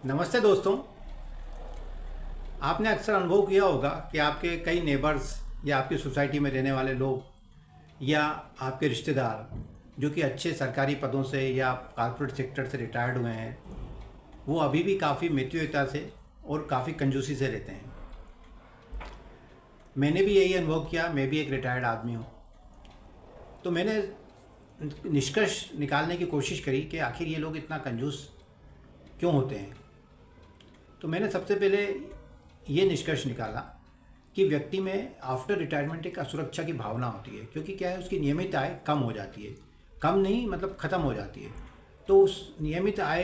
नमस्ते दोस्तों। आपने अक्सर अनुभव किया होगा कि आपके कई नेबर्स या आपकी सोसाइटी में रहने वाले लोग या आपके रिश्तेदार जो कि अच्छे सरकारी पदों से या कॉर्पोरेट सेक्टर से रिटायर्ड हुए हैं, वो अभी भी काफ़ी मितव्ययिता से और काफ़ी कंजूसी से रहते हैं। मैंने भी यही अनुभव किया। मैं भी एक रिटायर्ड आदमी हूँ। तो मैंने निष्कर्ष निकालने की कोशिश करी कि आखिर ये लोग इतना कंजूस क्यों होते हैं। तो मैंने सबसे पहले ये निष्कर्ष निकाला कि व्यक्ति में आफ्टर रिटायरमेंट एक असुरक्षा की भावना होती है, क्योंकि क्या है, उसकी नियमित आय कम हो जाती है। कम नहीं मतलब ख़त्म हो जाती है। तो उस नियमित आय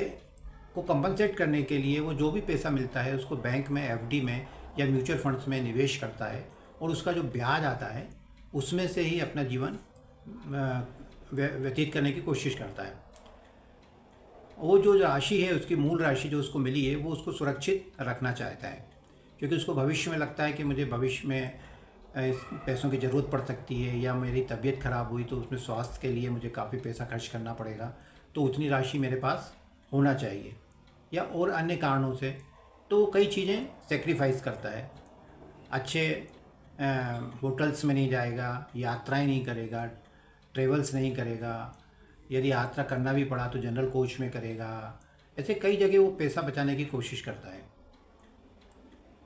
को कंपनसेट करने के लिए वो जो भी पैसा मिलता है उसको बैंक में, एफडी में या म्यूचुअल फंड्स में निवेश करता है और उसका जो ब्याज आता है उसमें से ही अपना जीवन व्यतीत करने की कोशिश करता है। वो जो राशि है, उसकी मूल राशि जो उसको मिली है, वो उसको सुरक्षित रखना चाहता है, क्योंकि उसको भविष्य में लगता है कि मुझे भविष्य में इस पैसों की ज़रूरत पड़ सकती है, या मेरी तबीयत ख़राब हुई तो उसमें स्वास्थ्य के लिए मुझे काफ़ी पैसा खर्च करना पड़ेगा, तो उतनी राशि मेरे पास होना चाहिए। या और अन्य कारणों से तो कई चीज़ें सेक्रीफाइस करता है। अच्छे होटल्स में नहीं जाएगा, यात्राएं नहीं करेगा, ट्रेवल्स नहीं करेगा, यदि यात्रा करना भी पड़ा तो जनरल कोच में करेगा। ऐसे कई जगह वो पैसा बचाने की कोशिश करता है।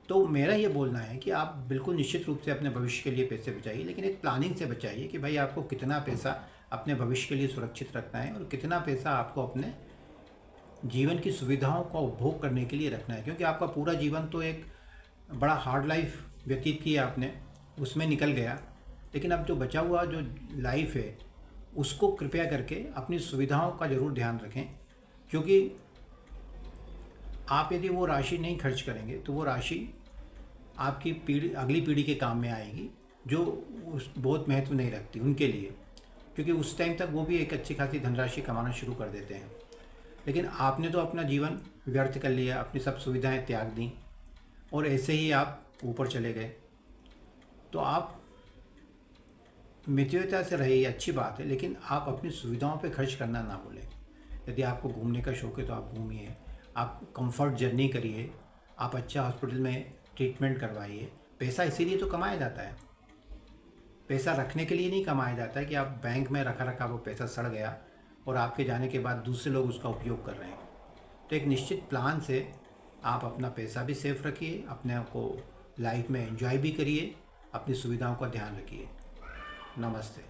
तो मेरा ये बोलना है कि आप बिल्कुल निश्चित रूप से अपने भविष्य के लिए पैसे बचाइए, लेकिन एक प्लानिंग से बचाइए कि भाई आपको कितना पैसा अपने भविष्य के लिए सुरक्षित रखना है और कितना पैसा आपको अपने जीवन की सुविधाओं का उपभोग करने के लिए रखना है। क्योंकि आपका पूरा जीवन तो एक बड़ा हार्ड लाइफ व्यतीत किया आपने, उसमें निकल गया, लेकिन अब जो बचा हुआ जो लाइफ है उसको कृपया करके अपनी सुविधाओं का ज़रूर ध्यान रखें। क्योंकि आप यदि वो राशि नहीं खर्च करेंगे तो वो राशि आपकी अगली पीढ़ी के काम में आएगी, जो उस बहुत महत्व नहीं रखती उनके लिए, क्योंकि उस टाइम तक वो भी एक अच्छी खासी धनराशि कमाना शुरू कर देते हैं। लेकिन आपने तो अपना जीवन व्यर्थ कर लिया, अपनी सब सुविधाएं त्याग दी और ऐसे ही आप ऊपर चले गए। तो आप मितव्ययिता से रहिए, अच्छी बात है, लेकिन आप अपनी सुविधाओं पे खर्च करना ना भूलें। यदि आपको घूमने का शौक़ है तो आप घूमिए, आप कंफर्ट जर्नी करिए, आप अच्छा हॉस्पिटल में ट्रीटमेंट करवाइए। पैसा इसीलिए तो कमाया जाता है, पैसा रखने के लिए नहीं कमाया जाता है कि आप बैंक में रखा रखा वो पैसा सड़ गया और आपके जाने के बाद दूसरे लोग उसका उपयोग कर रहे हैं। तो एक निश्चित प्लान से आप अपना पैसा भी सेफ रखिए, अपने आप को लाइफ में एंजॉय भी करिए, अपनी सुविधाओं का ध्यान रखिए। नमस्ते।